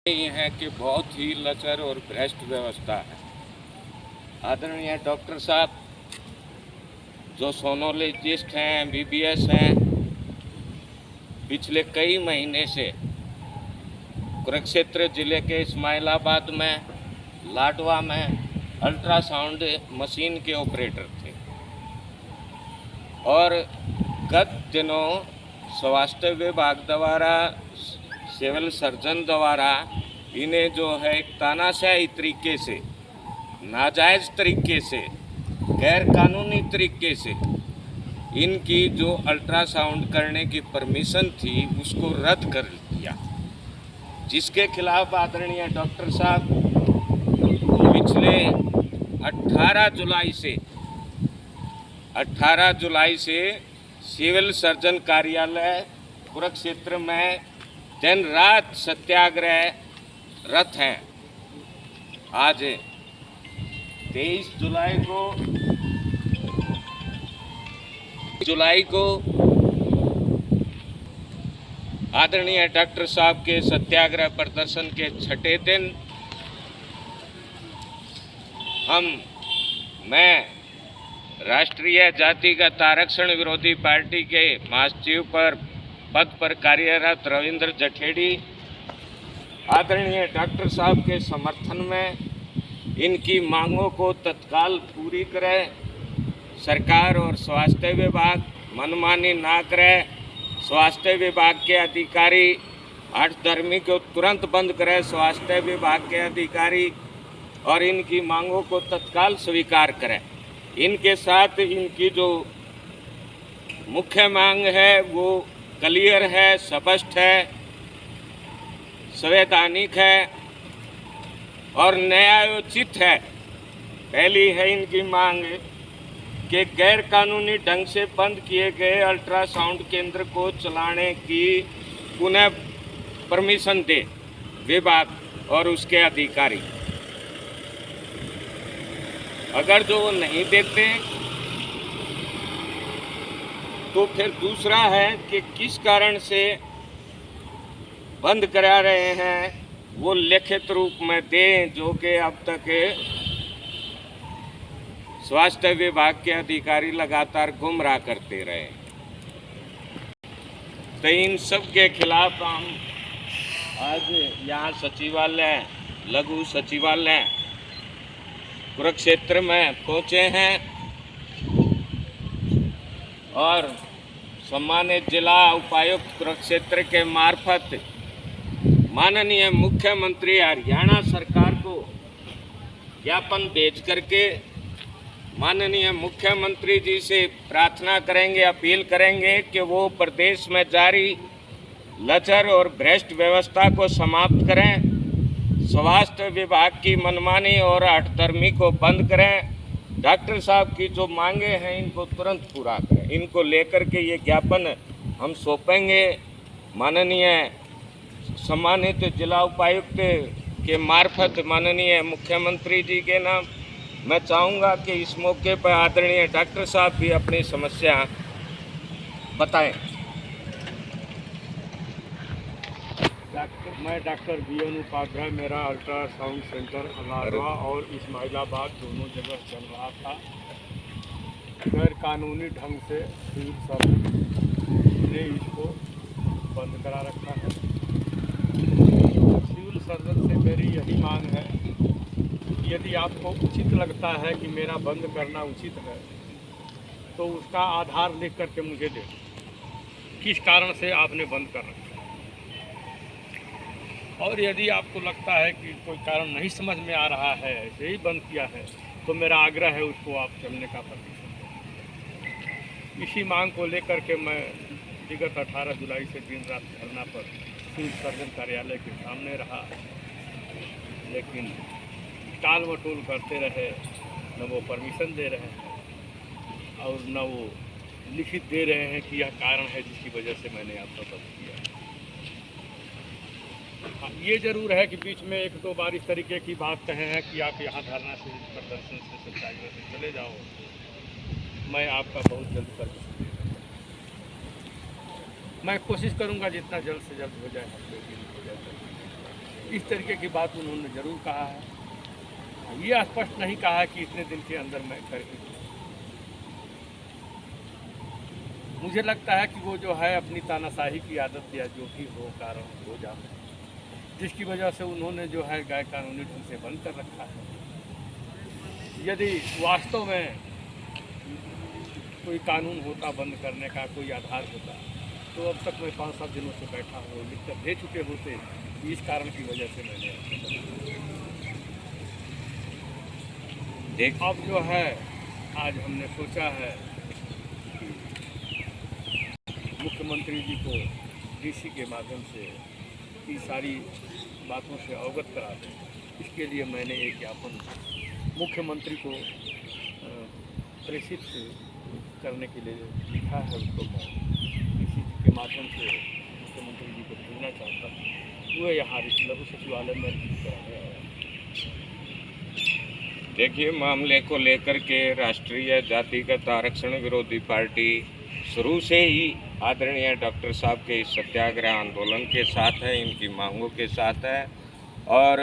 ये है कि बहुत ही लचर और भ्रष्ट व्यवस्था है। आदरणीय डॉक्टर साहब जो सोनोलॉजिस्ट हैं, एमबीबीएस हैं, पिछले कई महीने से कुरुक्षेत्र जिले के इस्माइलाबाद में, लाडवा में अल्ट्रासाउंड मशीन के ऑपरेटर थे और गत दिनों स्वास्थ्य विभाग द्वारा, सिविल सर्जन द्वारा इन्हें जो है एक तानाशाही तरीके से, नाजायज़ तरीके से, गैर कानूनी तरीके से इनकी जो अल्ट्रासाउंड करने की परमिशन थी उसको रद्द कर दिया, जिसके खिलाफ आदरणीय डॉक्टर साहब पिछले 18 जुलाई से सिविल सर्जन कार्यालय कुरुक्षेत्र में दिन रात सत्याग्रहरत हैं। आज 23 जुलाई को आदरणीय डॉक्टर साहब के सत्याग्रह प्रदर्शन के छठे दिन मैं राष्ट्रीय जातिगत आरक्षण विरोधी पार्टी के महासचिव पद पर कार्यरत रविंद्र जखेड़ी आदरणीय डॉक्टर साहब के समर्थन में इनकी मांगों को तत्काल पूरी करे, सरकार और स्वास्थ्य विभाग मनमानी ना करे, स्वास्थ्य विभाग के अधिकारी आठधर्मी को तुरंत बंद करे, स्वास्थ्य विभाग के अधिकारी और इनकी मांगों को तत्काल स्वीकार करें। इनके साथ इनकी जो मुख्य मांग है वो क्लियर है, स्पष्ट है, संवैधानिक है और न्यायोचित है। पहली है इनकी मांग कि गैर कानूनी ढंग से बंद किए गए अल्ट्रासाउंड केंद्र को चलाने की पुनः परमिशन दे विभाग और उसके अधिकारी। अगर जो वो नहीं देते तो फिर दूसरा है कि किस कारण से बंद करा रहे हैं वो लिखित रूप में दें, जो कि अब तक स्वास्थ्य विभाग के अधिकारी लगातार गुमराह करते रहे। तो इन सब के खिलाफ हम आज यहाँ सचिवालय, लघु सचिवालय कुरुक्षेत्र में पहुँचे हैं और सम्मानित जिला उपायुक्त कुरुक्षेत्र के मार्फत माननीय मुख्यमंत्री हरियाणा सरकार को ज्ञापन भेज करके माननीय मुख्यमंत्री जी से प्रार्थना करेंगे, अपील करेंगे कि वो प्रदेश में जारी लचर और भ्रष्ट व्यवस्था को समाप्त करें, स्वास्थ्य विभाग की मनमानी और आठधर्मी को बंद करें, डॉक्टर साहब की जो मांगे हैं इनको तुरंत पूरा करें। इनको लेकर के ये ज्ञापन हम सौंपेंगे माननीय सम्मानित जिला उपायुक्त के मार्फत माननीय मुख्यमंत्री जी के नाम। मैं चाहूँगा कि इस मौके पर आदरणीय डॉक्टर साहब भी अपनी समस्या बताएं। मैं डॉक्टर BN उपाध्याय, मेरा अल्ट्रासाउंड सेंटर लाडवा और इस्माइलाबाद दोनों जगह चल रहा था। गैर कानूनी ढंग से सिविल सर्जन ने इसको बंद करा रखा है। सिविल सर्जन से मेरी यही मांग है कि यदि आपको उचित लगता है कि मेरा बंद करना उचित है तो उसका आधार लिख करके मुझे दे, किस कारण से आपने बंद कर रखा। और यदि आपको लगता है कि कोई कारण नहीं समझ में आ रहा है, ऐसे ही बंद किया है, तो मेरा आग्रह है उसको आप चलने का प्रतिशत दें। इसी मांग को लेकर के मैं विगत 18 जुलाई से दिन रात धरना पर सिविल सर्जन कार्यालय के सामने रहा, लेकिन टाल मटोल करते रहे, न वो परमिशन दे रहे हैं और न वो लिखित दे रहे हैं कि यह कारण है जिसकी वजह से मैंने आपका बंद किया। हाँ, ये ज़रूर है कि बीच में 1-2 बार इस तरीके की बात कहे हैं कि आप यहाँ धरना से, प्रदर्शन से, सत्याग्रह से चले जाओ। मैं आपका बहुत जल्द कर मैं कोशिश करूँगा जितना जल्द से जल्द हो जाए, हफ्ते दिन हो जाए। इस तरीके की बात उन्होंने ज़रूर कहा है। ये स्पष्ट नहीं कहा है कि इतने दिन के अंदर मैं करके दूँ। मुझे लगता है कि वो जो है अपनी तानाशाही की आदत या जो भी हो कारण हो जाए, जिसकी वजह से उन्होंने जो है गैर कानूनी ढंग से बंद कर रखा है। यदि वास्तव में कोई कानून होता बंद करने का, कोई आधार होता, तो अब तक मैं 5-7 दिनों से बैठा हूँ, लिख कर दे चुके होते। इस कारण की वजह से मैंने देख अब जो है आज हमने सोचा है कि मुख्यमंत्री जी को डीसी के माध्यम से ये सारी बातों से अवगत करा दें। इसके लिए मैंने एक ज्ञापन मुख्यमंत्री को प्रेषित करने के लिए लिखा है। उसको मैं डीसी के माध्यम से मुख्यमंत्री जी को भेजना चाहता हूँ। वो यहाँ लघु सचिवालय में रिसीव कराने आया। देखिए, मामले को लेकर के राष्ट्रीय जातिगत आरक्षण विरोधी पार्टी शुरू से ही आदरणीय डॉक्टर साहब के इस सत्याग्रह आंदोलन के साथ है, इनकी मांगों के साथ है। और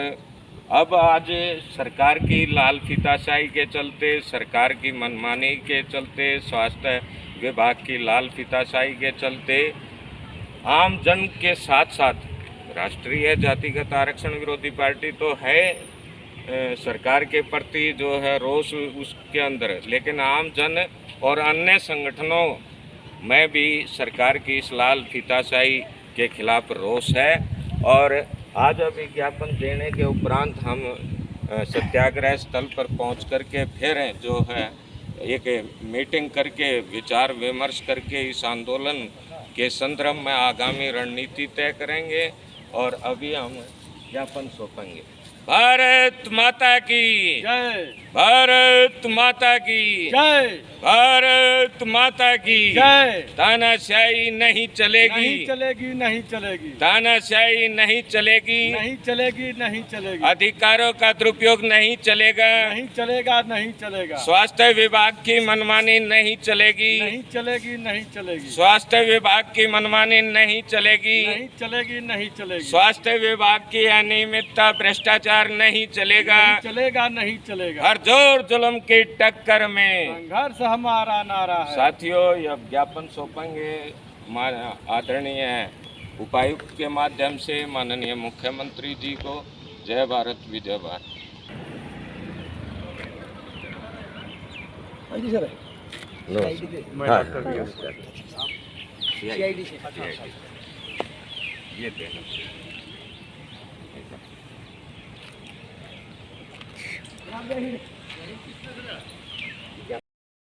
अब आज सरकार की लाल फीताशाही के चलते, सरकार की मनमानी के चलते, स्वास्थ्य विभाग की लाल फीताशाही के चलते आम जन के साथ साथ राष्ट्रीय जातिगत आरक्षण विरोधी पार्टी तो है सरकार के प्रति जो है रोष उसके अंदर, लेकिन आम जन और अन्य संगठनों में भी सरकार की इस लाल फीताशाही के खिलाफ रोष है। और आज अभी ज्ञापन देने के उपरांत हम सत्याग्रह स्थल पर पहुंच करके फिर जो है एक मीटिंग करके विचार विमर्श करके इस आंदोलन के संदर्भ में आगामी रणनीति तय करेंगे। और अभी हम ज्ञापन सौंपेंगे। भारत माता की जय, भारत माता की जय, भारत माता की जय। तानाशाही नहीं चलेगी, नहीं चलेगी, नहीं चलेगी, तानाशाही नहीं चलेगी, नहीं चलेगी, नहीं चलेगी, अधिकारों का दुरुपयोग नहीं चलेगा, नहीं चलेगा, नहीं चलेगा, स्वास्थ्य विभाग की मनमानी नहीं चलेगी, नहीं चलेगी, नहीं चलेगी, स्वास्थ्य विभाग की मनमानी नहीं चलेगी, नहीं चलेगी, नहीं चलेगी, स्वास्थ्य विभाग की अनियमितता भ्रष्टाचार नहीं चलेगा। नहीं चलेगा, नहीं चलेगा। हर जोर जुल्म की टक्कर में संघर्ष हमारा नारा है। साथियों, यह ज्ञापन सौंपेंगे आदरणीय उपायुक्त के माध्यम से माननीय मुख्यमंत्री जी को। जय भारत, विजय भारत। हाँ जी सर, मैं बात कर दिया। CID से ये देना। CID